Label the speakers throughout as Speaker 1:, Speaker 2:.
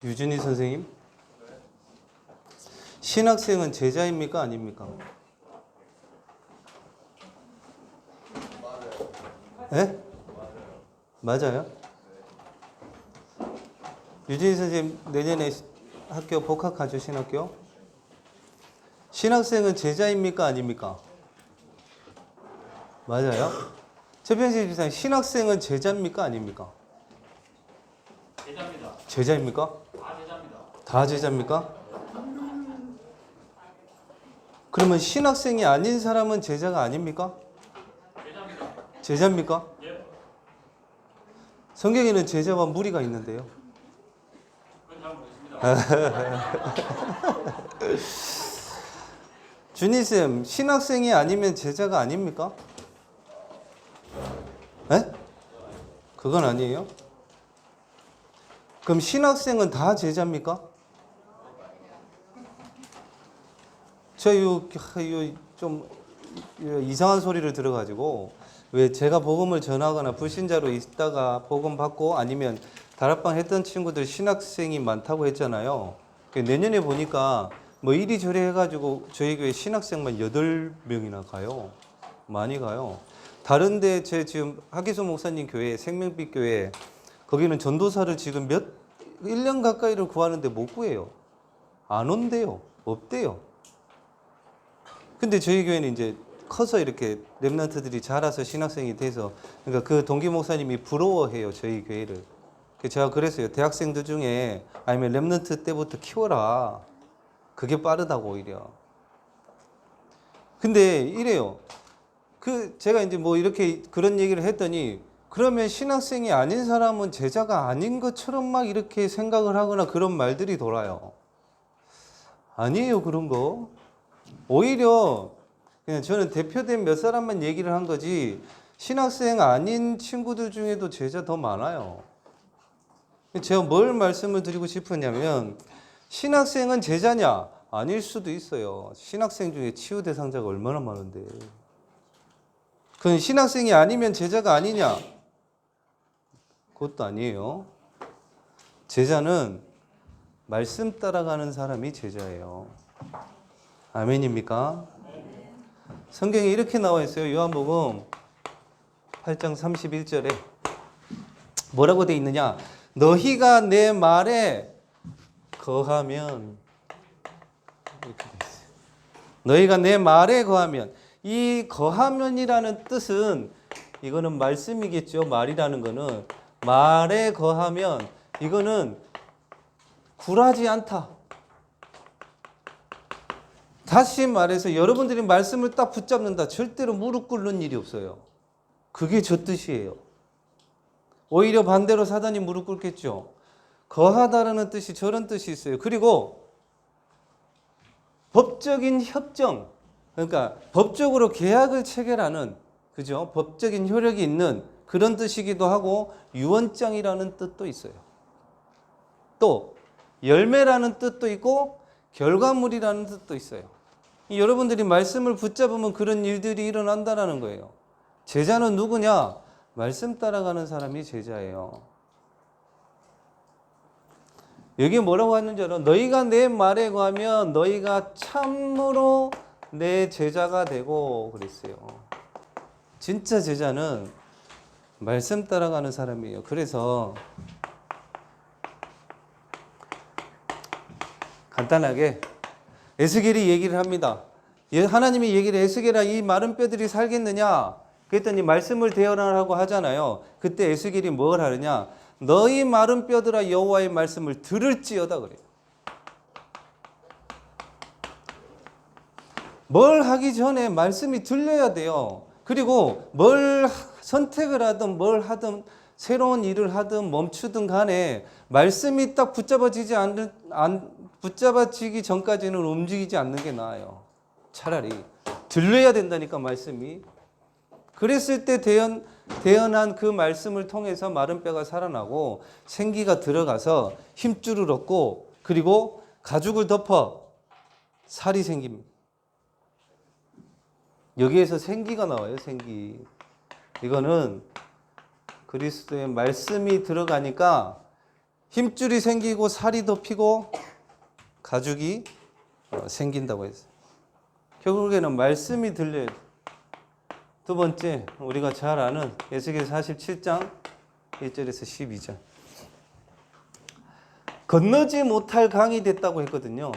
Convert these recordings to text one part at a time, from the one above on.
Speaker 1: 유진희 선생님, 신학생은 제자입니까? 아닙니까? 예? 맞아요. 유진희 선생님, 내년에 학교 복학하죠, 신학교? 신학생은 제자입니까? 아닙니까? 맞아요. 최평생 집사님, 신학생은 제자입니까? 아닙니까?
Speaker 2: 제자입니다.
Speaker 1: 제자입니까?
Speaker 2: 다 제자입니다.
Speaker 1: 다 제자입니까? 그러면 신학생이 아닌 사람은 제자가 아닙니까?
Speaker 2: 제자입니다.
Speaker 1: 제자입니까?
Speaker 2: 예.
Speaker 1: 성경에는 제자와 무리가 있는데요.
Speaker 2: 그건 잘 모르겠습니다.
Speaker 1: 준희쌤, 신학생이 아니면 제자가 아닙니까? 에? 그건 아니에요? 그럼 신학생은 다 제자입니까? 좀 이상한 소리를 들어가지고 왜 제가 복음을 전하거나 불신자로 있다가 복음 받고 아니면 다락방 했던 친구들 신학생이 많다고 했잖아요. 내년에 보니까 뭐 이리저리 해가지고 저희 교회 신학생만 8명이나 가요. 많이 가요. 다른데 제 지금 하기소 목사님 교회 생명빛 교회 거기는 전도사를 지금 1년 가까이를 구하는데 못 구해요. 안 온대요. 없대요. 근데 저희 교회는 이제 커서 이렇게 랩런트들이 자라서 신학생이 돼서 그러니까 그 동기 목사님이 부러워해요. 저희 교회를. 제가 그랬어요. 대학생들 중에 아니면 랩런트 때부터 키워라. 그게 빠르다고 오히려. 근데 이래요. 제가 이제 뭐 이렇게 그런 얘기를 했더니 그러면 신학생이 아닌 사람은 제자가 아닌 것처럼 막 이렇게 생각을 하거나 그런 말들이 돌아요. 아니에요, 그런 거. 오히려 그냥 저는 대표된 몇 사람만 얘기를 한 거지 신학생 아닌 친구들 중에도 제자 더 많아요. 제가 뭘 말씀을 드리고 싶으냐면 신학생은 제자냐? 아닐 수도 있어요. 신학생 중에 치유 대상자가 얼마나 많은데. 그건 신학생이 아니면 제자가 아니냐? 그것도 아니에요. 제자는 말씀 따라가는 사람이 제자예요. 아멘입니까? 성경에 이렇게 나와 있어요. 요한복음 8장 31절에 뭐라고 돼 있느냐? 너희가 내 말에 거하면 이렇게 돼 있어요. 너희가 내 말에 거하면 이 거하면이라는 뜻은 이거는 말씀이겠죠. 말이라는 거는 말에 거하면 이거는 굴하지 않다. 다시 말해서 여러분들이 말씀을 딱 붙잡는다. 절대로 무릎 꿇는 일이 없어요. 그게 저 뜻이에요. 오히려 반대로 사단이 무릎 꿇겠죠. 거하다라는 뜻이 저런 뜻이 있어요. 그리고 법적인 협정, 그러니까 법적으로 계약을 체결하는, 그죠? 법적인 효력이 있는 그런 뜻이기도 하고 유언장이라는 뜻도 있어요. 또 열매라는 뜻도 있고 결과물이라는 뜻도 있어요. 여러분들이 말씀을 붙잡으면 그런 일들이 일어난다는 거예요. 제자는 누구냐? 말씀 따라가는 사람이 제자예요. 여기 뭐라고 하는지 알아? 너희가 내 말에 거하면 너희가 참으로 내 제자가 되고 그랬어요. 진짜 제자는 말씀 따라가는 사람이에요. 그래서 간단하게 에스겔이 얘기를 합니다. 하나님이 얘기를 에스겔아 이 마른 뼈들이 살겠느냐? 그랬더니 말씀을 대언하라고 하잖아요. 그때 에스겔이 뭘 하느냐? 너희 마른 뼈들아 여호와의 말씀을 들을지어다 그래요. 뭘 하기 전에 말씀이 들려야 돼요. 그리고 뭘 선택을 하든 뭘 하든 새로운 일을 하든 멈추든 간에 말씀이 딱 붙잡아지기 전까지는 움직이지 않는 게 나아요. 차라리 들려야 된다니까 말씀이. 그랬을 때 대언한 그 말씀을 통해서 마른 뼈가 살아나고 생기가 들어가서 힘줄을 얻고 그리고 가죽을 덮어 살이 생깁니다. 여기에서 생기가 나와요. 생기. 이거는 그리스도의 말씀이 들어가니까 힘줄이 생기고 살이 더 피고 가죽이 생긴다고 했어요. 결국에는 말씀이 들려야 돼. 두 번째, 우리가 잘 아는 에스겔 47장 1절에서 12절. 건너지 못할 강이 됐다고 했거든요.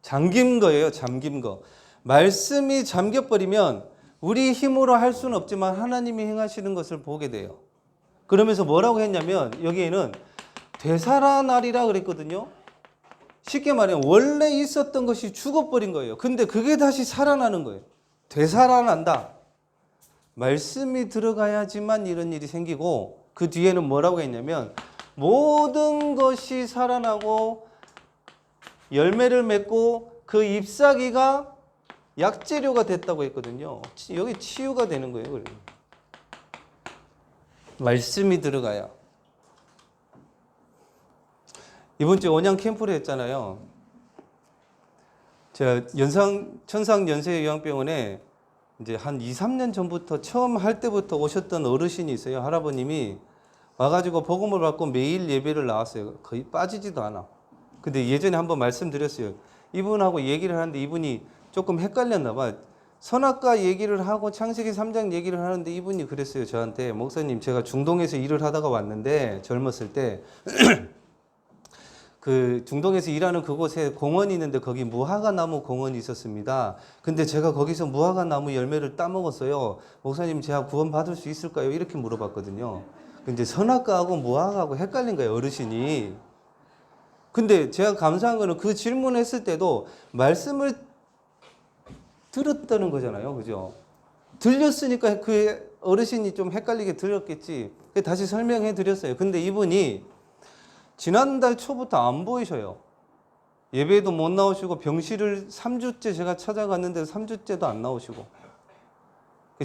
Speaker 1: 잠긴 거예요. 잠긴 거. 말씀이 잠겨버리면 우리 힘으로 할 수는 없지만 하나님이 행하시는 것을 보게 돼요. 그러면서 뭐라고 했냐면 여기에는 되살아나리라 그랬거든요. 쉽게 말하면 원래 있었던 것이 죽어버린 거예요. 근데 그게 다시 살아나는 거예요. 되살아난다. 말씀이 들어가야지만 이런 일이 생기고, 그 뒤에는 뭐라고 했냐면 모든 것이 살아나고 열매를 맺고 그 잎사귀가 약재료가 됐다고 했거든요. 여기 치유가 되는 거예요. 그래요. 말씀이 들어가야. 이번 주에 원양 캠프를 했잖아요. 제가 천상연세요양병원에 이제 한 2, 3년 전부터 처음 할 때부터 오셨던 어르신이 있어요. 할아버님이 와가지고 복음을 받고 매일 예배를 나왔어요. 거의 빠지지도 않아. 근데 예전에 한번 말씀드렸어요. 이분하고 얘기를 하는데 이분이 조금 헷갈렸나 봐. 선악과 얘기를 하고 창세기 3장 얘기를 하는데 이분이 그랬어요. 저한테, 목사님, 제가 중동에서 일을 하다가 왔는데 젊었을 때 그 중동에서 일하는 그곳에 공원이 있는데 거기 무화과 나무 공원이 있었습니다. 근데 제가 거기서 무화과 나무 열매를 따먹었어요. 목사님, 제가 구원 받을 수 있을까요? 이렇게 물어봤거든요. 근데 선악과하고 무화과하고 헷갈린 거예요, 어르신이. 근데 제가 감사한 거는 그 질문했을 때도 말씀을 들었다는 거잖아요. 그죠? 들렸으니까 그 어르신이 좀 헷갈리게 들렸겠지. 다시 설명해 드렸어요. 근데 이분이 지난달 초부터 안 보이셔요. 예배도 못 나오시고 병실을 3주째 제가 찾아갔는데 3주째도 안 나오시고.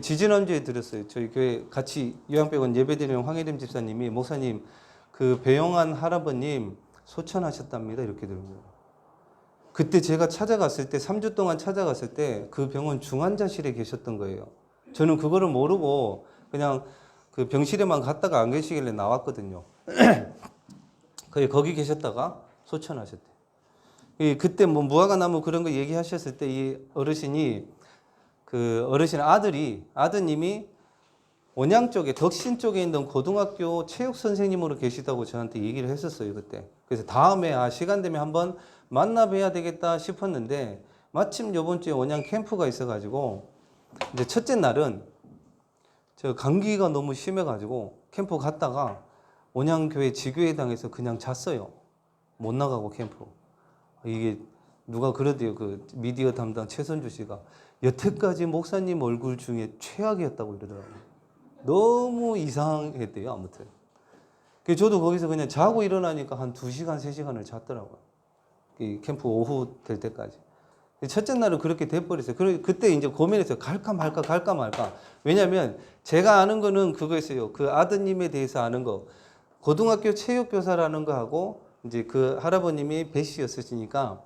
Speaker 1: 지지난주에 드렸어요. 저희 교회 같이 요양병원 예배드리는 황혜림 집사님이, 목사님, 그 배영한 할아버님 소천하셨답니다. 이렇게 들은 거예요. 그때 제가 찾아갔을 때, 3주 동안 찾아갔을 때 그 병원 중환자실에 계셨던 거예요. 저는 그거를 모르고 그냥 그 병실에만 갔다가 안 계시길래 나왔거든요. 거기 계셨다가 소천하셨대. 그때 뭐 무화과 나무 그런 거 얘기하셨을 때 이 어르신이, 그 어르신 아드님이 원양 쪽에, 덕신 쪽에 있는 고등학교 체육 선생님으로 계시다고 저한테 얘기를 했었어요, 그때. 그래서 다음에 시간 되면 한번 만나 뵈야 되겠다 싶었는데, 마침 이번 주에 원양 캠프가 있어가지고, 이제 첫째 날은 저 감기가 너무 심해가지고 캠프 갔다가 원양교회 지교회당에서 그냥 잤어요. 못 나가고 캠프. 이게 누가 그러대요. 그 미디어 담당 최선주 씨가 여태까지 목사님 얼굴 중에 최악이었다고 이러더라고요. 너무 이상했대요. 아무튼. 그래서 저도 거기서 그냥 자고 일어나니까 한 2시간, 3시간을 잤더라고요. 이 캠프 오후 될 때까지. 첫째 날은 그렇게 돼버렸어요. 그때 이제 고민했어요. 갈까 말까. 왜냐면 제가 아는 거는 그거였어요. 그 아드님에 대해서 아는 거. 고등학교 체육교사라는 거 하고, 이제 그 할아버님이 배씨였으니까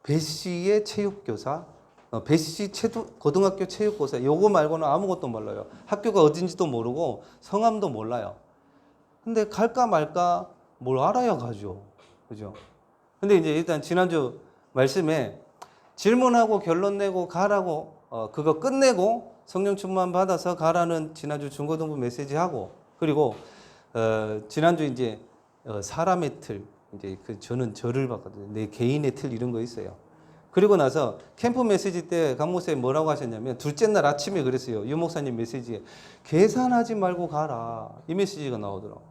Speaker 1: 배씨의 체육교사, 배씨 고등학교 체육교사, 요거 말고는 아무것도 몰라요. 학교가 어딘지도 모르고 성함도 몰라요. 근데 갈까 말까 뭘 알아야 가죠. 그죠? 근데 이제 일단 지난주 말씀에 질문하고 결론 내고 가라고, 그거 끝내고 성령 충만 받아서 가라는 지난주 중고등부 메시지 하고, 그리고 지난주 이제 사람의 틀, 이제 저는 절을 봤거든요. 내 개인의 틀 이런 거 있어요. 그리고 나서 캠프 메시지 때 강 목사님 뭐라고 하셨냐면, 둘째 날 아침에 그랬어요. 유 목사님 메시지에 계산하지 말고 가라, 이 메시지가 나오더라고.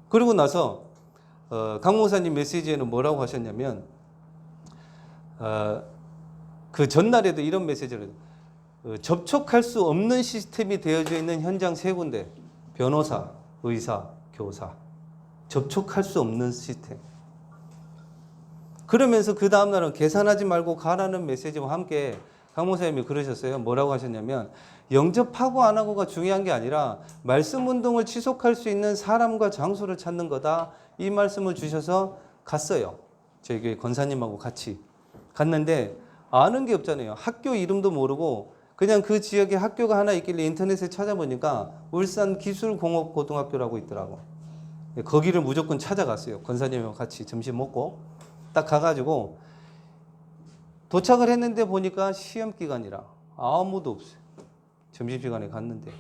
Speaker 1: 그리고 나서 강 목사님 메시지에는 뭐라고 하셨냐면, 그 전날에도 이런 메시지를, 접촉할 수 없는 시스템이 되어져 있는 현장 3군데, 변호사, 의사, 교사, 접촉할 수 없는 시스템. 그러면서 그 다음날은 계산하지 말고 가라는 메시지와 함께 강 목사님이 그러셨어요. 뭐라고 하셨냐면, 영접하고 안 하고가 중요한 게 아니라 말씀 운동을 지속할 수 있는 사람과 장소를 찾는 거다, 이 말씀을 주셔서 갔어요. 저희 교회 권사님하고 같이 갔는데 아는 게 없잖아요. 학교 이름도 모르고 그냥 그 지역에 학교가 하나 있길래 인터넷에 찾아보니까 울산 기술공업고등학교라고 있더라고. 거기를 무조건 찾아갔어요. 권사님과 같이 점심 먹고 딱 가가지고 도착을 했는데 보니까 시험 기간이라 아무도 없어요. 점심시간에 갔는데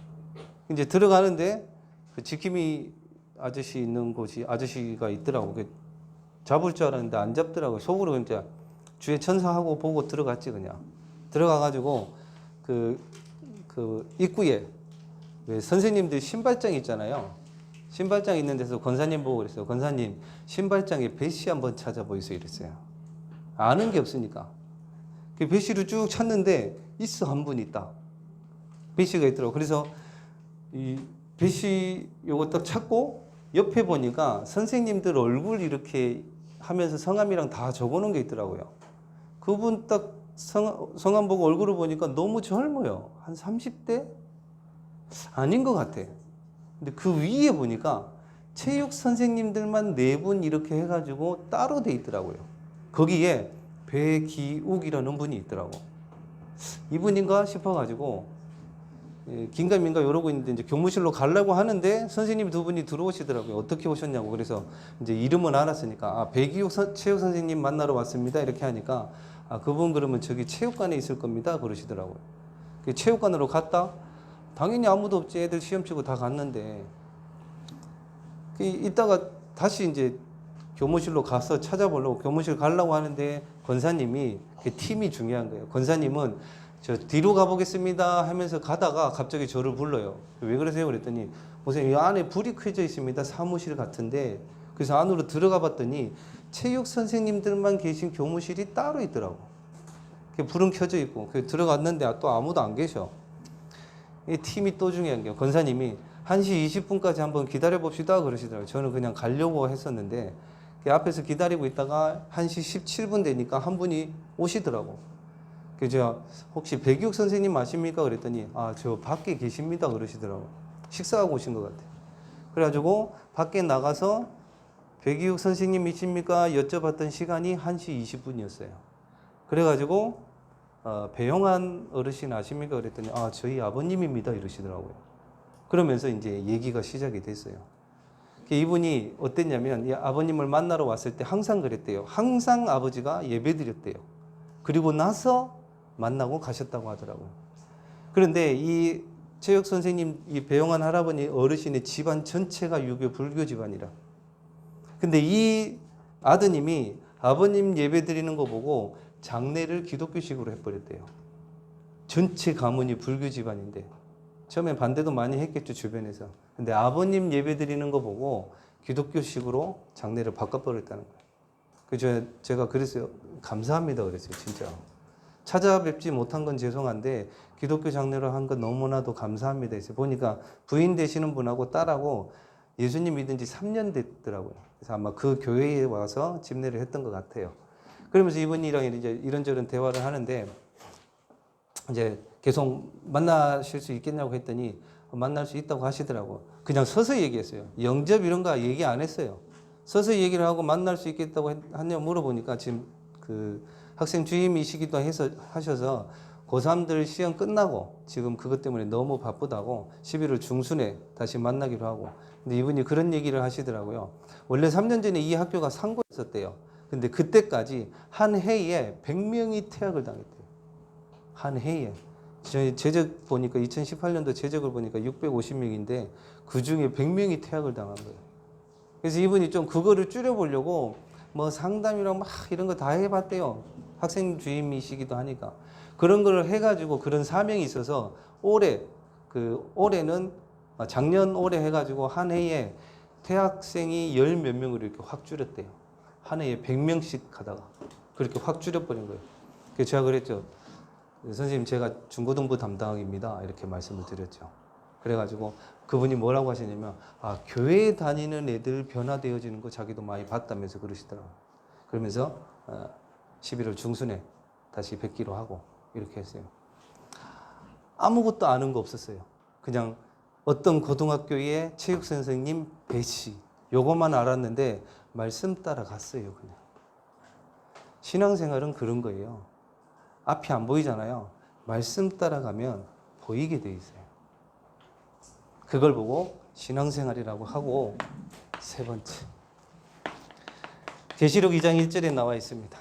Speaker 1: 이제 들어가는데 그 지킴이 아저씨 있는 곳이 아저씨가 있더라고. 잡을 줄 알았는데 안 잡더라고요. 속으로 이제 주의 천사하고 보고 들어갔지 그냥. 들어가가지고 그 입구에 왜 선생님들 신발장 있잖아요. 신발장 있는 데서 권사님 보고 그랬어요. 권사님 신발장에 배씨 한번 찾아보이소 이랬어요. 아는 게 없으니까. 그 배씨를 쭉 찾는데 있어 한 분 있다. 배씨가 있더라고. 그래서 이 배씨 요거 딱 찾고 옆에 보니까 선생님들 얼굴 이렇게 하면서 성함이랑 다 적어놓은 게 있더라고요. 그분 딱 성함 보고 얼굴을 보니까 너무 젊어요. 한 30대? 아닌 것 같아. 근데 그 위에 보니까 체육 선생님들만 4분 이렇게 해가지고 따로 돼 있더라고요. 거기에 배기욱이라는 분이 있더라고. 이분인가 싶어가지고 긴가민가 이러고 있는데 이제 교무실로 가려고 하는데 선생님 2분이 들어오시더라고요. 어떻게 오셨냐고. 그래서 이제 이름은 알았으니까 배기욱 체육 선생님 만나러 왔습니다. 이렇게 하니까 그분 그러면 저기 체육관에 있을 겁니다. 그러시더라고요. 체육관으로 갔다. 당연히 아무도 없지. 애들 시험 치고 다 갔는데 이따가 다시 이제 교무실로 가서 찾아보려고 교무실 가려고 하는데 권사님이 팀이 중요한 거예요. 권사님은 저 뒤로 가보겠습니다 하면서 가다가 갑자기 저를 불러요. 왜 그러세요? 그랬더니 보세요. 이 안에 불이 켜져 있습니다. 사무실 같은데. 그래서 안으로 들어가 봤더니 체육 선생님들만 계신 교무실이 따로 있더라고. 불은 켜져 있고 들어갔는데 또 아무도 안 계셔. 이 팀이 또 중요한 게 권사님이 1시 20분까지 한번 기다려 봅시다 그러시더라고요. 저는 그냥 가려고 했었는데 앞에서 기다리고 있다가 1시 17분 되니까 한 분이 오시더라고. 그래서 제가 혹시 배기욱 선생님 아십니까? 그랬더니 저 밖에 계십니다 그러시더라고. 식사하고 오신 것 같아요. 그래가지고 밖에 나가서 배기욱 선생님이십니까? 여쭤봤던 시간이 1시 20분이었어요. 그래가지고 배용한 어르신 아십니까? 그랬더니 저희 아버님입니다 이러시더라고요. 그러면서 이제 얘기가 시작이 됐어요. 이분이 어땠냐면 이 아버님을 만나러 왔을 때 항상 그랬대요. 항상 아버지가 예배드렸대요. 그리고 나서 만나고 가셨다고 하더라고요. 그런데 이 체육 선생님 이 배용한 할아버지 어르신의 집안 전체가 유교 불교 집안이라. 근데 이 아드님이 아버님 예배드리는 거 보고 장례를 기독교식으로 해버렸대요. 전체 가문이 불교 집안인데 처음에 반대도 많이 했겠죠 주변에서. 근데 아버님 예배드리는 거 보고 기독교식으로 장례를 바꿔버렸다는 거예요. 그래서 제가 그랬어요. 감사합니다 그랬어요 진짜. 찾아뵙지 못한 건 죄송한데 기독교 장례로 한 건 너무나도 감사합니다 했어요. 보니까 부인 되시는 분하고 딸하고 예수님 믿은 지 3년 됐더라고요. 그래서 아마 그 교회에 와서 집례를 했던 것 같아요. 그러면서 이분이랑 이제 이런저런 대화를 하는데 이제 계속 만나실 수 있겠냐고 했더니 만날 수 있다고 하시더라고. 그냥 서서 얘기했어요. 영접 이런 거 얘기 안 했어요. 서서 얘기를 하고 만날 수 있겠다고 하냐고 물어보니까 지금 그 학생 주임이시기도 하셔서 고3들 시험 끝나고 지금 그것 때문에 너무 바쁘다고 11월 중순에 다시 만나기로 하고. 근데 이분이 그런 얘기를 하시더라고요. 원래 3년 전에 이 학교가 상고였었대요. 근데 그때까지 한 해에 100명이 퇴학을 당했대요. 한 해에. 저희 제적 보니까 2018년도 제적을 보니까 650명인데 그 중에 100명이 퇴학을 당한 거예요. 그래서 이분이 좀 그거를 줄여보려고 뭐 상담이랑 막 이런 거 다 해봤대요. 학생 주임이시기도 하니까. 그런 걸 해가지고 그런 사명이 있어서 올해는 작년 올해 해가지고 한 해에 퇴학생이 10몇 명으로 이렇게 확 줄였대요. 한 해에 100명씩 하다가 그렇게 확 줄여버린 거예요. 그래서 제가 그랬죠. 선생님 제가 중고등부 담당입니다. 이렇게 말씀을 드렸죠. 그래가지고 그분이 뭐라고 하시냐면 교회에 다니는 애들 변화되어지는 거 자기도 많이 봤다면서 그러시더라고요. 그러면서 11월 중순에 다시 뵙기로 하고 이렇게 했어요. 아무것도 아는 거 없었어요. 그냥 어떤 고등학교의 체육 선생님 배씨 요것만 알았는데 말씀 따라갔어요. 그냥. 신앙생활은 그런 거예요. 앞이 안 보이잖아요. 말씀 따라가면 보이게 돼 있어요. 그걸 보고 신앙생활이라고 하고 세 번째. 계시록 2장 1절에 나와 있습니다.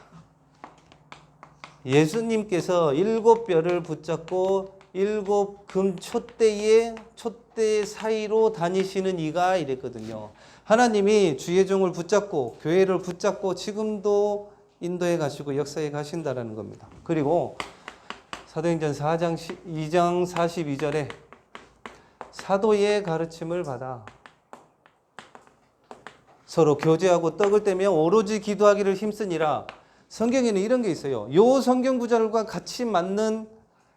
Speaker 1: 예수님께서 7뼈를 붙잡고 7금 촛대 사이로 다니시는 이가 이랬거든요. 하나님이 주의 종을 붙잡고 교회를 붙잡고 지금도 인도에 가시고 역사에 가신다라는 겁니다. 그리고 사도행전 2장 42절에 사도의 가르침을 받아 서로 교제하고 떡을 떼며 오로지 기도하기를 힘쓰니라. 성경에는 이런 게 있어요. 요 성경 구절과 같이 맞는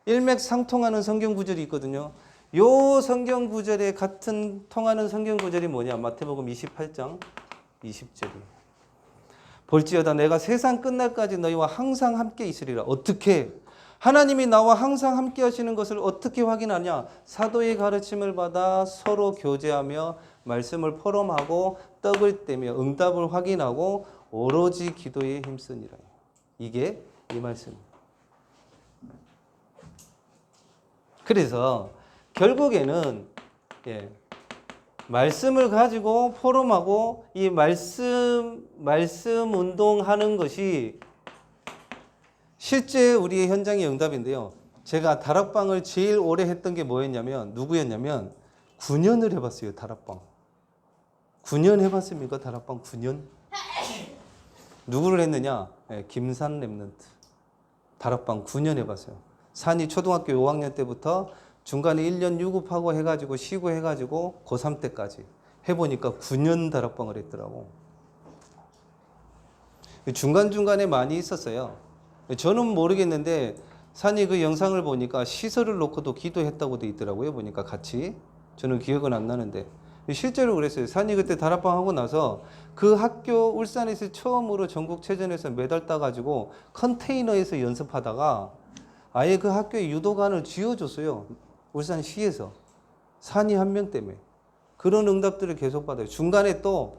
Speaker 1: 일맥상통하는 성경 구절이 있거든요. 요 성경 구절에 같은 통하는 성경 구절이 뭐냐? 마태복음 28장 20절이에요. 볼지어다 내가 세상 끝날까지 너희와 항상 함께 있으리라. 어떻게? 하나님이 나와 항상 함께 하시는 것을 어떻게 확인하냐? 사도의 가르침을 받아 서로 교제하며 말씀을 포럼하고 떡을 떼며 응답을 확인하고 오로지 기도에 힘쓰니라. 이게 이 말씀입니다. 그래서 결국에는 말씀을 가지고 포럼하고 이 말씀 운동하는 것이 실제 우리의 현장의 응답인데요. 제가 다락방을 제일 오래 했던 게 뭐였냐면 누구였냐면 9년을 해봤어요. 다락방 9년 해봤습니까? 다락방 9년? 누구를 했느냐? 김산 랩런트 다락방 9년 해봤어요. 산이 초등학교 5학년 때부터 중간에 1년 유급하고 해가지고 쉬고 해가지고 고3 때까지 해보니까 9년 다락방을 했더라고. 중간중간에 많이 있었어요. 저는 모르겠는데 산이 그 영상을 보니까 시설을 놓고도 기도했다고 돼 있더라고요. 보니까 같이. 저는 기억은 안 나는데 실제로 그랬어요. 산이 그때 다락방 하고 나서 그 학교 울산에서 처음으로 전국체전에서 메달 따가지고 컨테이너에서 연습하다가 아예 그 학교에 유도관을 지어줬어요. 울산시에서. 산이 한 명 때문에. 그런 응답들을 계속 받아요. 중간에 또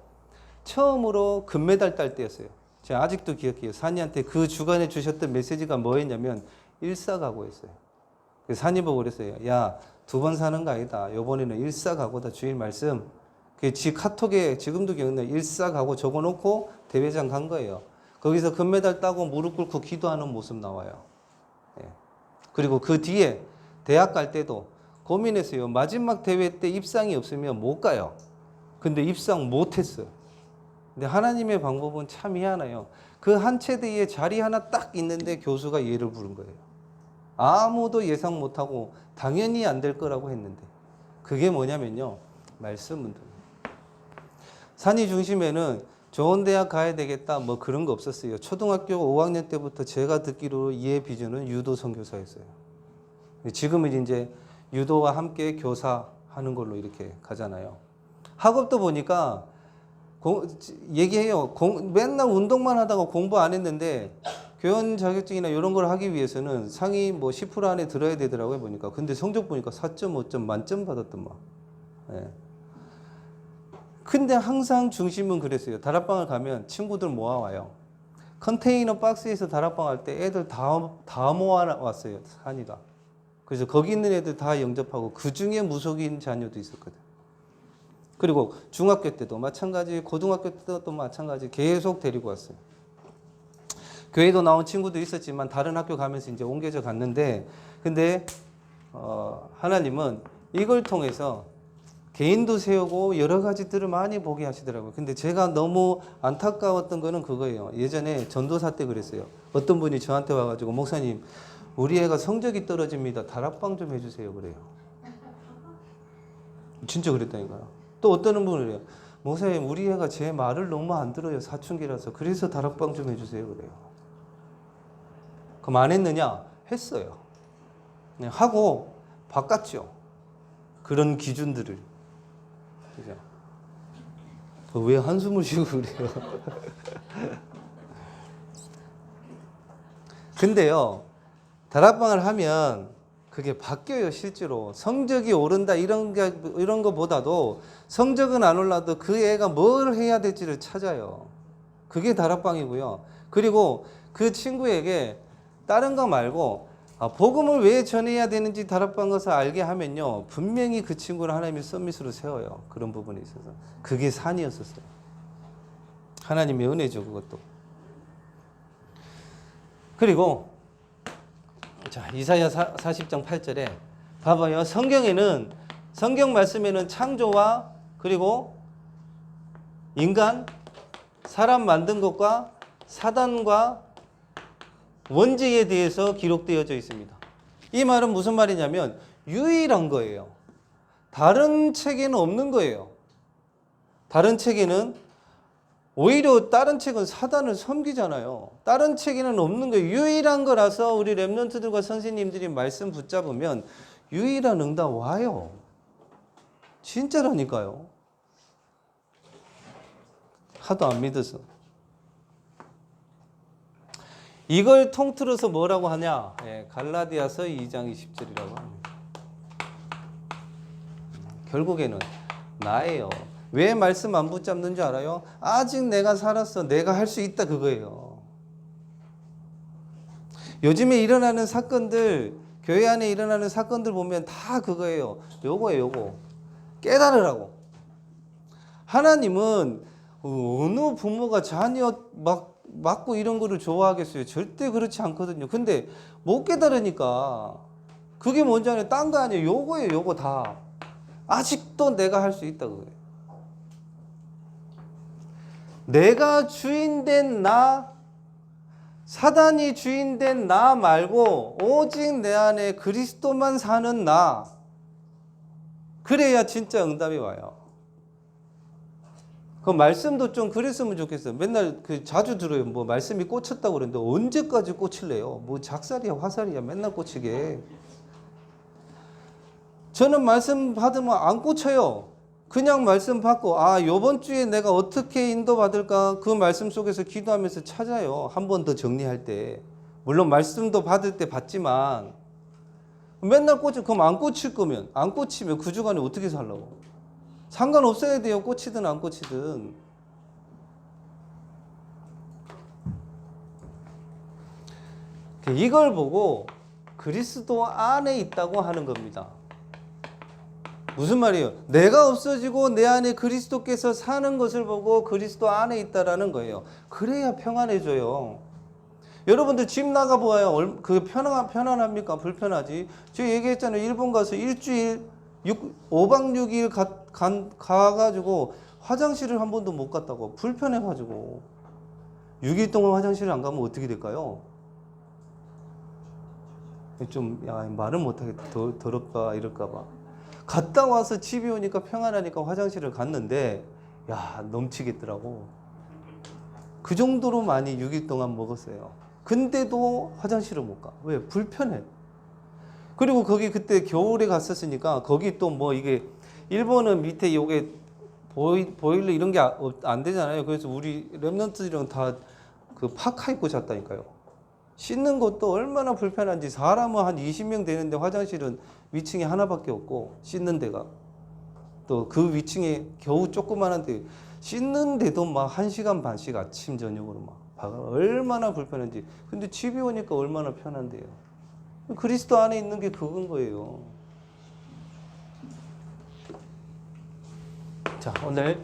Speaker 1: 처음으로 금메달 딸 때였어요. 제가 아직도 기억해요. 산이한테 그 주간에 주셨던 메시지가 뭐였냐면 일사각오였어요. 산이 보고 그랬어요. 야, 2번 사는 거 아니다. 요번에는 일사각오다. 주일 말씀. 지 카톡에 지금도 기억나요. 일사각오 적어놓고 대회장 간 거예요. 거기서 금메달 따고 무릎 꿇고 기도하는 모습 나와요. 그리고 그 뒤에 대학 갈 때도 고민했어요. 마지막 대회 때 입상이 없으면 못 가요. 근데 입상 못 했어요. 근데 하나님의 방법은 참 희한해요. 그 한 체대에 자리 하나 딱 있는데 교수가 얘를 부른 거예요. 아무도 예상 못하고 당연히 안 될 거라고 했는데 그게 뭐냐면요. 말씀 운동. 산이 중심에는 좋은 대학 가야 되겠다 뭐 그런 거 없었어요. 초등학교 5학년 때부터 제가 듣기로 이해 비전은 유도 선교사였어요. 지금은 이제 유도와 함께 교사하는 걸로 이렇게 가잖아요. 학업도 보니까 얘기해요. 맨날 운동만 하다가 공부 안 했는데 교원 자격증이나 이런 걸 하기 위해서는 상위 뭐 10% 안에 들어야 되더라고요. 보니까. 근데 성적 보니까 4.5점 만점 받았던 막. 근데 항상 중심은 그랬어요. 다락방을 가면 친구들 모아와요. 컨테이너 박스에서 다락방 할 때 애들 다 모아왔어요. 산이가. 그래서 거기 있는 애들 다 영접하고 그 중에 무속인 자녀도 있었거든. 그리고 중학교 때도 마찬가지, 고등학교 때도 마찬가지 계속 데리고 왔어요. 교회도 나온 친구도 있었지만 다른 학교 가면서 이제 옮겨져 갔는데 근데 하나님은 이걸 통해서 개인도 세우고 여러 가지들을 많이 보게 하시더라고요. 근데 제가 너무 안타까웠던 거는 그거예요. 예전에 전도사 때 그랬어요. 어떤 분이 저한테 와가지고 목사님 우리 애가 성적이 떨어집니다. 다락방 좀 해주세요. 그래요. 진짜 그랬다니까요. 또 어떤 분은 그래요. 목사님 우리 애가 제 말을 너무 안 들어요. 사춘기라서. 그래서 다락방 좀 해주세요. 그래요. 그럼 안 했느냐? 했어요. 하고 바꿨죠. 그런 기준들을. 그죠? 왜 한숨을 쉬고 그래요? 근데요, 다락방을 하면 그게 바뀌어요, 실제로. 성적이 오른다, 이런 거보다도 성적은 안 올라도 그 애가 뭘 해야 될지를 찾아요. 그게 다락방이고요. 그리고 그 친구에게 다른 거 말고, 복음을 왜 전해야 되는지 다락방 가서 알게 하면요, 분명히 그 친구를 하나님이 썸밋으로 세워요. 그런 부분에 있어서. 그게 산이었었어요. 하나님의 은혜죠, 그것도. 그리고 자, 이사야 40장 8절에 봐봐요. 성경 말씀에는 창조와 그리고 인간, 사람 만든 것과 사단과 원죄에 대해서 기록되어져 있습니다. 이 말은 무슨 말이냐면 유일한 거예요. 다른 책에는 없는 거예요. 다른 책에는 오히려 다른 책은 사단을 섬기잖아요. 다른 책에는 없는 거예요. 유일한 거라서 우리 랩런트들과 선생님들이 말씀 붙잡으면 유일한 응답 와요. 진짜라니까요. 하도 안 믿어서. 이걸 통틀어서 뭐라고 하냐? 갈라디아서 2장 20절이라고 합니다. 결국에는 나예요. 왜 말씀 안 붙잡는 줄 알아요? 아직 내가 살았어. 내가 할 수 있다 그거예요. 요즘에 일어나는 사건들, 교회 안에 일어나는 사건들 보면 다 그거예요. 요거예요, 요거. 깨달으라고. 하나님은 어느 부모가 자녀 맞고 이런 거를 좋아하겠어요? 절대 그렇지 않거든요. 근데 못 깨달으니까 그게 뭔지 아냐? 딴 거 아니에요. 요거예요, 요거 다. 아직도 내가 할 수 있다 그거예요. 내가 주인된 나, 사단이 주인된 나 말고 오직 내 안에 그리스도만 사는 나. 그래야 진짜 응답이 와요. 그 말씀도 좀 그랬으면 좋겠어요. 맨날 자주 들어요. 뭐 말씀이 꽂혔다고 그러는데 언제까지 꽂힐래요? 뭐 작살이야 화살이야 맨날 꽂히게. 저는 말씀 받으면 안 꽂혀요. 그냥 말씀 받고 요번 주에 내가 어떻게 인도받을까 그 말씀 속에서 기도하면서 찾아요. 한 번 더 정리할 때. 물론 말씀도 받을 때 받지만 맨날 그럼 안 꽂힐 거면 안 꽂히면 그 주간에 어떻게 살라고. 상관없어야 돼요. 꽂히든 안 꽂히든. 이걸 보고 그리스도 안에 있다고 하는 겁니다. 무슨 말이에요? 내가 없어지고 내 안에 그리스도께서 사는 것을 보고 그리스도 안에 있다라는 거예요. 그래야 평안해져요. 여러분들 집 나가보아요. 그 편안합니까? 불편하지. 제가 얘기했잖아요. 일본 가서 일주일 5박 6일 가가지고 화장실을 한 번도 못 갔다고. 불편해가지고. 6일 동안 화장실을 안 가면 어떻게 될까요? 말은 못하겠다. 더럽다 이럴까봐. 갔다 와서 집에 오니까 평안하니까 화장실을 갔는데 넘치겠더라고. 그 정도로 많이 6일 동안 먹었어요. 근데도 화장실을 못 가. 왜? 불편해. 그리고 거기 그때 겨울에 갔었으니까 거기 또 뭐 이게 일본은 밑에 요게 보일러 이런 게 안 되잖아요. 그래서 우리 랩런트들이랑 다 그 파카 입고 잤다니까요. 씻는 것도 얼마나 불편한지. 사람은 한 20명 되는데 화장실은 위층에 하나밖에 없고 씻는 데가 또 그 위층에 겨우 조그만한데 씻는데도 막 1시간 반씩 아침 저녁으로 막 얼마나 불편한지. 근데 집에 오니까 얼마나 편한데요. 그리스도 안에 있는 게 그건 거예요. 자, 오늘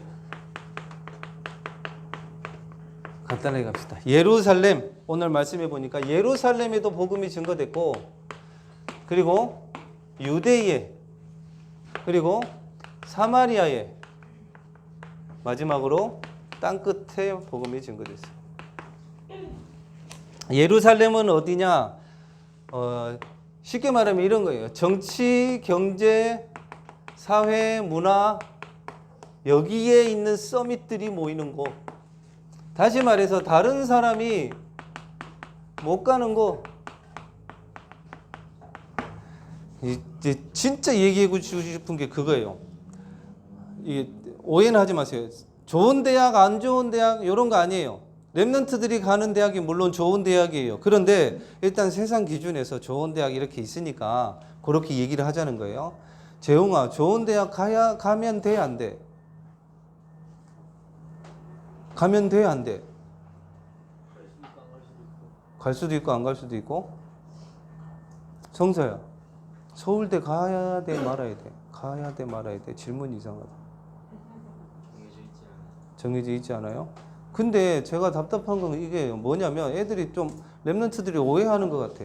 Speaker 1: 간단하게 갑시다. 예루살렘, 오늘 말씀해 보니까 예루살렘에도 복음이 증거됐고, 그리고 유대에, 그리고 사마리아에, 마지막으로 땅끝에 복음이 증거됐어요. 예루살렘은 어디냐? 쉽게 말하면 이런 거예요. 정치, 경제, 사회, 문화, 여기에 있는 서밋들이 모이는 곳. 다시 말해서 다른 사람이 못 가는 곳. 이제 진짜 얘기하고 싶은 게 그거예요. 오해는 하지 마세요. 좋은 대학, 안 좋은 대학 이런 거 아니에요. 랩런트들이 가는 대학이 물론 좋은 대학이에요. 그런데 일단 세상 기준에서 좋은 대학 이렇게 있으니까 그렇게 얘기를 하자는 거예요. 재홍아, 좋은 대학 가면 돼, 안 돼? 가면 돼, 안 돼? 갈 수도 있고 안 갈 수도 있고. 정서야. 서울대 가야 돼 말아야 돼? 가야 돼 말아야 돼? 질문이 이상하다. 정해져 있지 않아요? 근데 제가 답답한 건 이게 뭐냐면 애들이 좀 랩런트들이 오해하는 것 같아.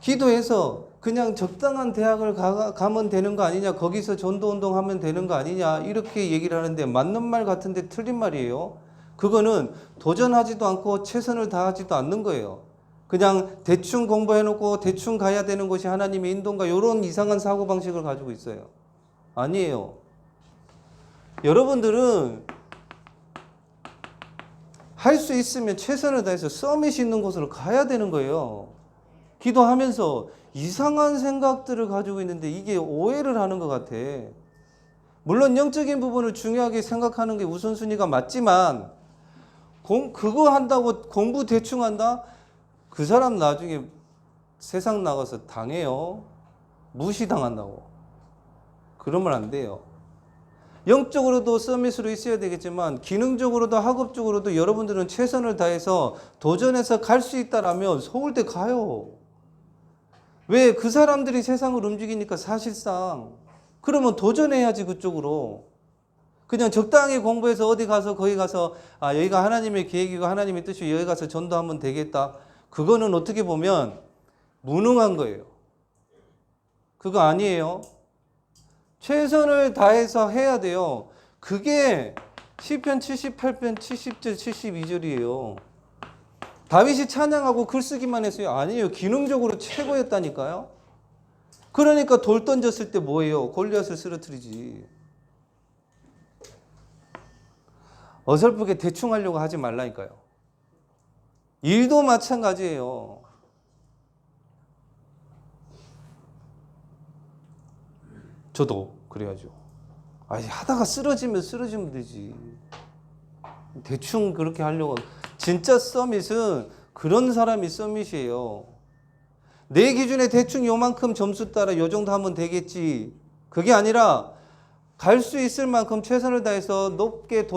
Speaker 1: 기도해서 그냥 적당한 대학을 가면 되는 거 아니냐, 거기서 전도운동 하면 되는 거 아니냐, 이렇게 얘기를 하는데 맞는 말 같은데 틀린 말이에요. 그거는 도전하지도 않고 최선을 다하지도 않는 거예요. 그냥 대충 공부해놓고 대충 가야 되는 것이 하나님의 인도인가, 이런 이상한 사고방식을 가지고 있어요. 아니에요. 여러분들은 할 수 있으면 최선을 다해서 서밋이 있는 곳으로 가야 되는 거예요. 기도하면서 이상한 생각들을 가지고 있는데 이게 오해를 하는 것 같아. 물론 영적인 부분을 중요하게 생각하는 게 우선순위가 맞지만 그거 한다고 공부 대충 한다? 그 사람 나중에 세상 나가서 당해요. 무시당한다고. 그러면 안 돼요. 영적으로도 서밋으로 있어야 되겠지만 기능적으로도 학업적으로도 여러분들은 최선을 다해서 도전해서 갈 수 있다라면 서울대 가요. 왜? 그 사람들이 세상을 움직이니까 사실상. 그러면 도전해야지 그쪽으로. 그냥 적당히 공부해서 어디 가서 거기 가서 여기가 하나님의 계획이고 하나님의 뜻이고 여기 가서 전도하면 되겠다. 그거는 어떻게 보면 무능한 거예요. 그거 아니에요. 최선을 다해서 해야 돼요. 그게 시편 78편 70절 72절이에요. 다윗이 찬양하고 글쓰기만 했어요? 아니에요. 기능적으로 최고였다니까요. 그러니까 돌 던졌을 때 뭐예요? 골리앗을 쓰러뜨리지. 어설프게 대충 하려고 하지 말라니까요. 일도 마찬가지예요. 저도 그래야죠. 하다가 쓰러지면 되지. 대충 그렇게 하려고. 진짜 서밋은 그런 사람이 서밋이에요. 내 기준에 대충 요만큼 점수 따라 요 정도 하면 되겠지. 그게 아니라 갈 수 있을 만큼 최선을 다해서 높게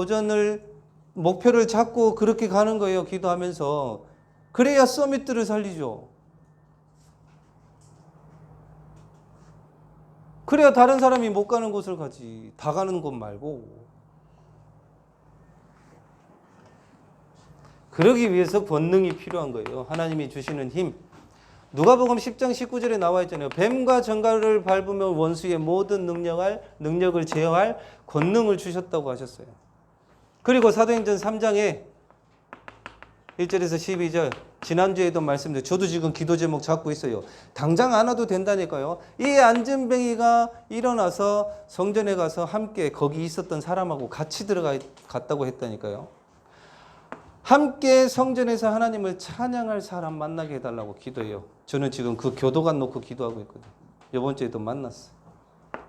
Speaker 1: 목표를 잡고 그렇게 가는 거예요. 기도하면서. 그래야 서밋들을 살리죠. 그래야 다른 사람이 못 가는 곳을 가지. 다 가는 곳 말고. 그러기 위해서 권능이 필요한 거예요. 하나님이 주시는 힘. 누가복음 10장 19절에 나와 있잖아요. 뱀과 정갈을 밟으면 원수의 모든 능력을 제어할 권능을 주셨다고 하셨어요. 그리고 사도행전 3장에 1절에서 12절 지난주에도 말씀드렸죠. 저도 지금 기도 제목 잡고 있어요. 당장 안 와도 된다니까요. 이 안전뱅이가 일어나서 성전에 가서 함께 거기 있었던 사람하고 같이 갔다고 했다니까요. 함께 성전에서 하나님을 찬양할 사람 만나게 해달라고 기도해요. 저는 지금 그 교도관 놓고 기도하고 있거든요. 이번 주에도 만났어요.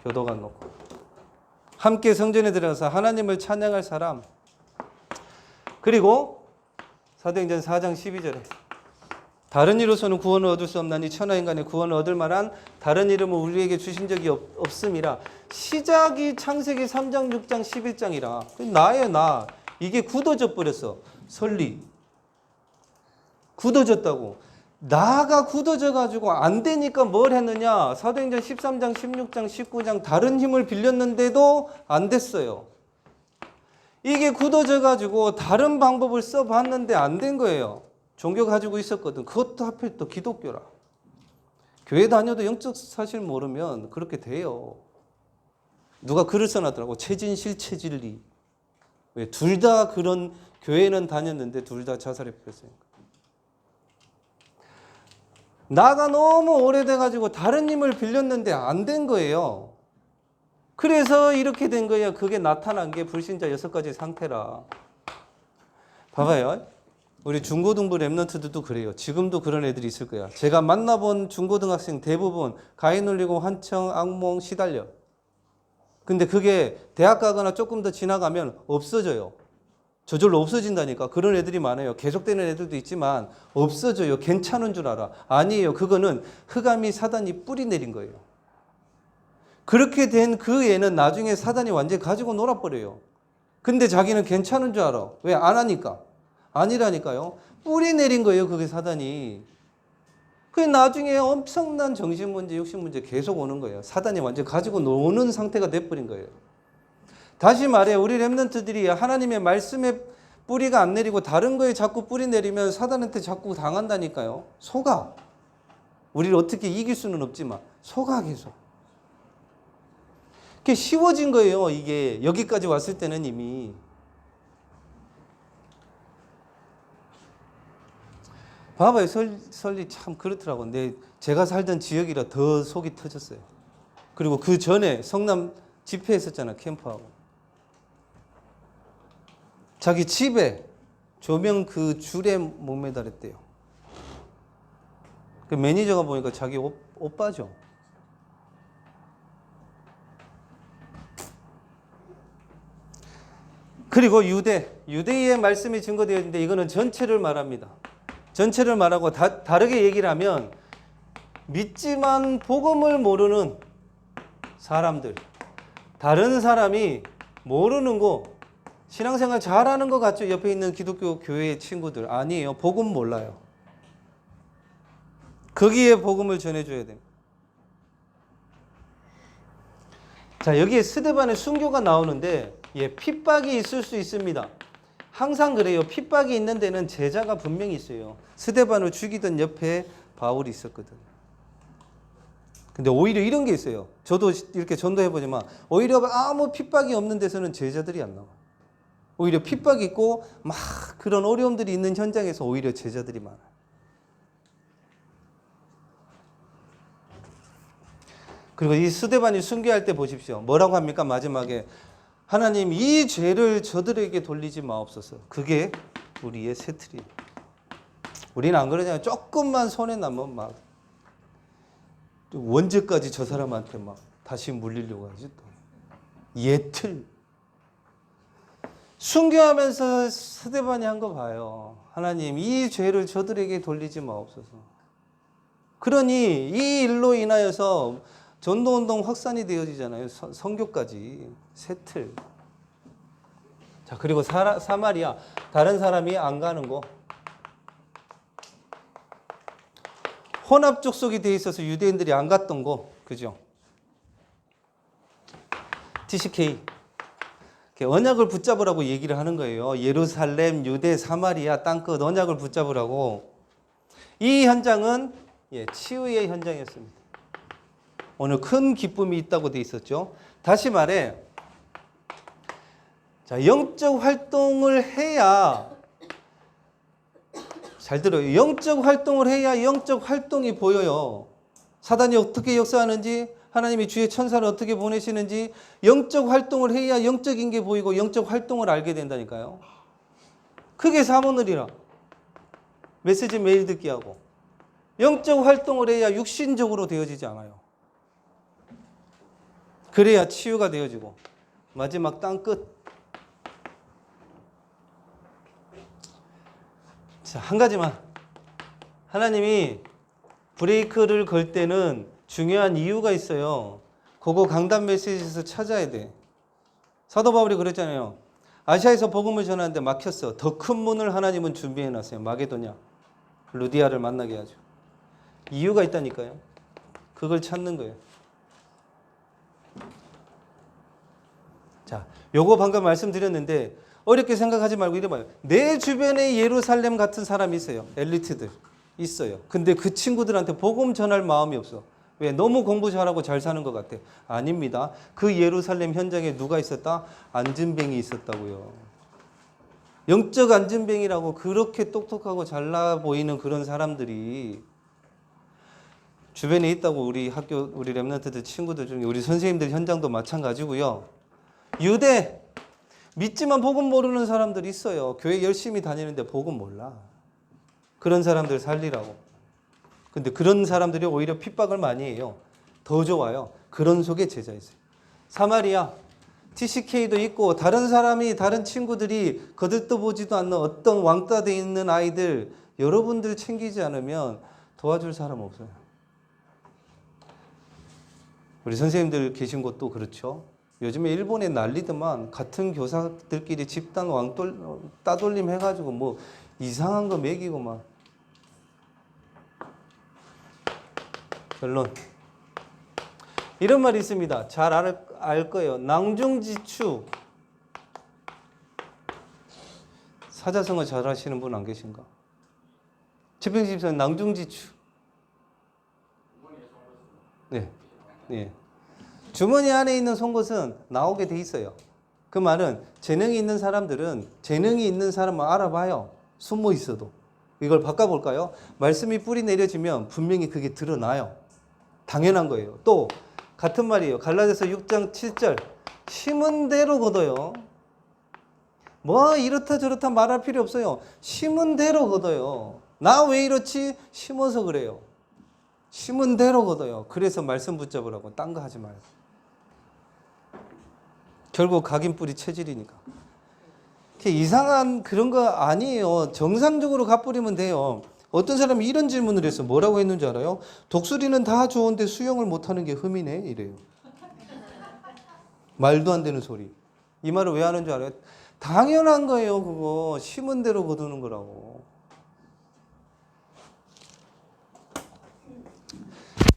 Speaker 1: 교도관 놓고. 함께 성전에 들어가서 하나님을 찬양할 사람. 그리고 사도행전 4장 12절에 다른 이로서는 구원을 얻을 수 없나니 천하인간의 구원을 얻을 만한 다른 이름을 우리에게 주신 적이 없음이라. 시작이 창세기 3장 6장 11장이라. 나예요, 나. 이게 굳어져 버렸어. 설리. 굳어졌다고. 나가 굳어져 가지고 안 되니까 뭘 했느냐. 사도행전 13장 16장 19장 다른 힘을 빌렸는데도 안 됐어요. 이게 굳어져 가지고 다른 방법을 써봤는데 안 된 거예요. 종교 가지고 있었거든. 그것도 하필 또 기독교라. 교회 다녀도 영적 사실 모르면 그렇게 돼요. 누가 글을 써놨더라고. 체진실 체진리. 왜? 둘 다 그런 교회는 다녔는데 둘 다 자살해 버렸으니까. 나가 너무 오래돼가지고 다른 힘을 빌렸는데 안 된 거예요. 그래서 이렇게 된 거예요. 그게 나타난 게 불신자 6가지 상태라. 봐봐요. 우리 중고등부 랩런트들도 그래요. 지금도 그런 애들이 있을 거야. 제가 만나본 중고등학생 대부분 가위 눌리고 환청, 악몽, 시달려. 근데 그게 대학 가거나 조금 더 지나가면 없어져요. 저절로 없어진다니까. 그런 애들이 많아요. 계속되는 애들도 있지만 없어져요. 괜찮은 줄 알아. 아니에요. 그거는 흑암이 사단이 뿌리 내린 거예요. 그렇게 된 그 애는 나중에 사단이 완전히 가지고 놀아버려요. 근데 자기는 괜찮은 줄 알아. 왜? 안 하니까. 아니라니까요. 뿌리 내린 거예요. 그게 사단이. 그 나중에 엄청난 정신 문제, 육신 문제 계속 오는 거예요. 사단이 완전 가지고 노는 상태가 돼버린 거예요. 다시 말해 우리 렘넌트들이 하나님의 말씀에 뿌리가 안 내리고 다른 거에 자꾸 뿌리 내리면 사단한테 자꾸 당한다니까요. 속아. 우리를 어떻게 이길 수는 없지만 속아 계속. 그게 쉬워진 거예요. 이게 여기까지 왔을 때는 이미. 봐봐요. 설리 참 그렇더라고. 근데 제가 살던 지역이라 더 속이 터졌어요. 그리고 그 전에 성남 집회했었잖아. 캠프하고. 자기 집에 조명 그 줄에 목매달았대요. 그 매니저가 보니까 자기 오빠죠. 그리고 유대의 말씀이 증거되어 있는데 이거는 전체를 말합니다. 전체를 말하고 다르게 얘기를 하면 믿지만 복음을 모르는 사람들, 다른 사람이 모르는 거, 신앙생활 잘하는 것 같죠? 옆에 있는 기독교 교회 친구들. 아니에요. 복음 몰라요. 거기에 복음을 전해줘야 됩니다. 자, 여기에 스데반의 순교가 나오는데 핍박이 있을 수 있습니다. 항상 그래요. 핍박이 있는 데는 제자가 분명히 있어요. 스데반을 죽이던 옆에 바울이 있었거든. 근데 오히려 이런 게 있어요. 저도 이렇게 전도해보지만 오히려 아무 핍박이 없는 데서는 제자들이 안 나와요. 오히려 핍박이 있고 막 그런 어려움들이 있는 현장에서 오히려 제자들이 많아요. 그리고 이 스데반이 순교할 때 보십시오. 뭐라고 합니까? 마지막에 하나님 이 죄를 저들에게 돌리지 마옵소서. 그게 우리의 새틀이에요. 우리는 안 그러잖아요. 조금만 손에 나면 막 원죄까지 저 사람한테 막 다시 물리려고 하지 또. 예틀. 순교하면서 스데반이 한 거 봐요. 하나님 이 죄를 저들에게 돌리지 마옵소서. 그러니 이 일로 인하여서 전도운동 확산이 되어지잖아요. 선교까지. 새틀. 자, 그리고 사마리아. 다른 사람이 안 가는 거. 혼합 족속이 돼 있어서 유대인들이 안 갔던 거. 그죠? TCK. 언약을 붙잡으라고 얘기를 하는 거예요. 예루살렘, 유대, 사마리아 땅끝 언약을 붙잡으라고. 이 현장은 치유의 현장이었습니다. 오늘 큰 기쁨이 있다고 돼 있었죠. 다시 말해, 자, 영적 활동을 해야, 잘 들어요. 영적 활동을 해야 영적 활동이 보여요. 사단이 어떻게 역사하는지, 하나님이 주의 천사를 어떻게 보내시는지, 영적 활동을 해야 영적인 게 보이고 영적 활동을 알게 된다니까요. 그게 사모늘이라. 메시지 매일 듣기 하고. 영적 활동을 해야 육신적으로 되어지지 않아요. 그래야 치유가 되어지고 마지막 땅 끝. 자, 한 가지만. 하나님이 브레이크를 걸 때는 중요한 이유가 있어요. 그거 강단 메시지에서 찾아야 돼. 사도 바울이 그랬잖아요. 아시아에서 복음을 전하는데 막혔어. 더 큰 문을 하나님은 준비해 놨어요. 마게도냐, 루디아를 만나게 하죠. 이유가 있다니까요. 그걸 찾는 거예요. 자, 요거 방금 말씀드렸는데 어렵게 생각하지 말고 이래 봐요. 내 주변에 예루살렘 같은 사람이 있어요. 엘리트들 있어요. 근데 그 친구들한테 복음 전할 마음이 없어. 왜? 너무 공부 잘하고 잘 사는 것 같아. 아닙니다. 그 예루살렘 현장에 누가 있었다? 안진뱅이 있었다고요. 영적 안진뱅이라고 그렇게 똑똑하고 잘나 보이는 그런 사람들이 주변에 있다고. 우리 학교, 우리 렘넌트들 친구들 중에 우리 선생님들 현장도 마찬가지고요. 유대, 믿지만 복음 모르는 사람들이 있어요. 교회 열심히 다니는데 복음 몰라. 그런 사람들 살리라고. 근데 그런 사람들이 오히려 핍박을 많이 해요. 더 좋아요. 그런 속에 제자 있어요. 사마리아, TCK도 있고 다른 사람이, 다른 친구들이 거들떠 보지도 않는 어떤 왕따 돼 있는 아이들 여러분들 챙기지 않으면 도와줄 사람 없어요. 우리 선생님들 계신 곳도 그렇죠. 요즘에 일본에 난리더만 같은 교사들끼리 집단 따돌림 해가지고 뭐 이상한 거 먹이고 막. 결론. 이런 말이 있습니다. 잘 알 거예요. 낭중지추. 사자성어 잘 하시는 분 안 계신가? 최평집사는 낭중지추. 네. 네. 주머니 안에 있는 송곳은 나오게 돼 있어요. 그 말은 재능이 있는 사람들은 재능이 있는 사람만 알아봐요. 숨어 있어도. 이걸 바꿔볼까요? 말씀이 뿌리 내려지면 분명히 그게 드러나요. 당연한 거예요. 또 같은 말이에요. 갈라디아서 6장 7절. 심은 대로 거둬요. 뭐 이렇다 저렇다 말할 필요 없어요. 심은 대로 거둬요. 나 왜 이렇지? 심어서 그래요. 심은 대로 거둬요. 그래서 말씀 붙잡으라고. 딴 거 하지 말고. 결국 각인뿌리 체질이니까. 이상한 그런 거 아니에요. 정상적으로 갓뿌리면 돼요. 어떤 사람이 이런 질문을 했어. 뭐라고 했는지 알아요? 독수리는 다 좋은데 수영을 못하는 게 흠이네 이래요. 말도 안 되는 소리. 이 말을 왜 하는 줄 알아요? 당연한 거예요. 그거 심은 대로 거두는 거라고.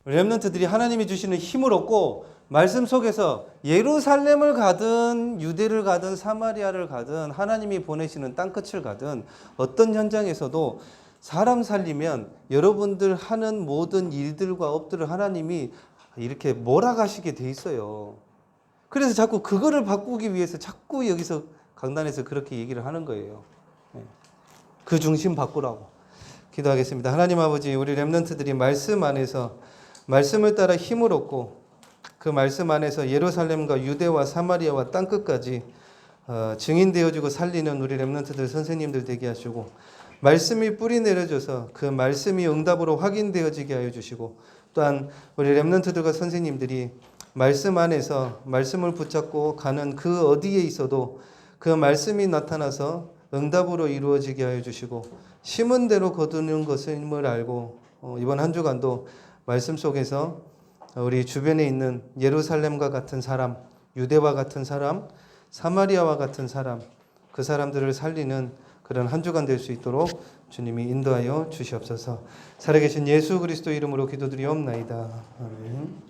Speaker 1: 렘넌트들이 하나님이 주시는 힘을 얻고 말씀 속에서 예루살렘을 가든 유대를 가든 사마리아를 가든 하나님이 보내시는 땅끝을 가든 어떤 현장에서도 사람 살리면 여러분들 하는 모든 일들과 업들을 하나님이 이렇게 몰아가시게 돼 있어요. 그래서 자꾸 그거를 바꾸기 위해서 자꾸 여기서 강단에서 그렇게 얘기를 하는 거예요. 그 중심 바꾸라고. 기도하겠습니다. 하나님 아버지, 우리 렘넌트들이 말씀 안에서 말씀을 따라 힘을 얻고 그 말씀 안에서 예루살렘과 유대와 사마리아와 땅끝까지 증인되어주고 살리는 우리 렘넌트들 선생님들 되게 하시고 말씀이 뿌리 내려져서 그 말씀이 응답으로 확인되어지게 하여 주시고 또한 우리 렘넌트들과 선생님들이 말씀 안에서 말씀을 붙잡고 가는 그 어디에 있어도 그 말씀이 나타나서 응답으로 이루어지게 하여 주시고 심은 대로 거두는 것임을 알고 이번 한 주간도 말씀 속에서 우리 주변에 있는 예루살렘과 같은 사람, 유대와 같은 사람, 사마리아와 같은 사람, 그 사람들을 살리는 그런 한 주간 될 수 있도록 주님이 인도하여 주시옵소서. 살아계신 예수 그리스도 이름으로 기도드리옵나이다. 아멘.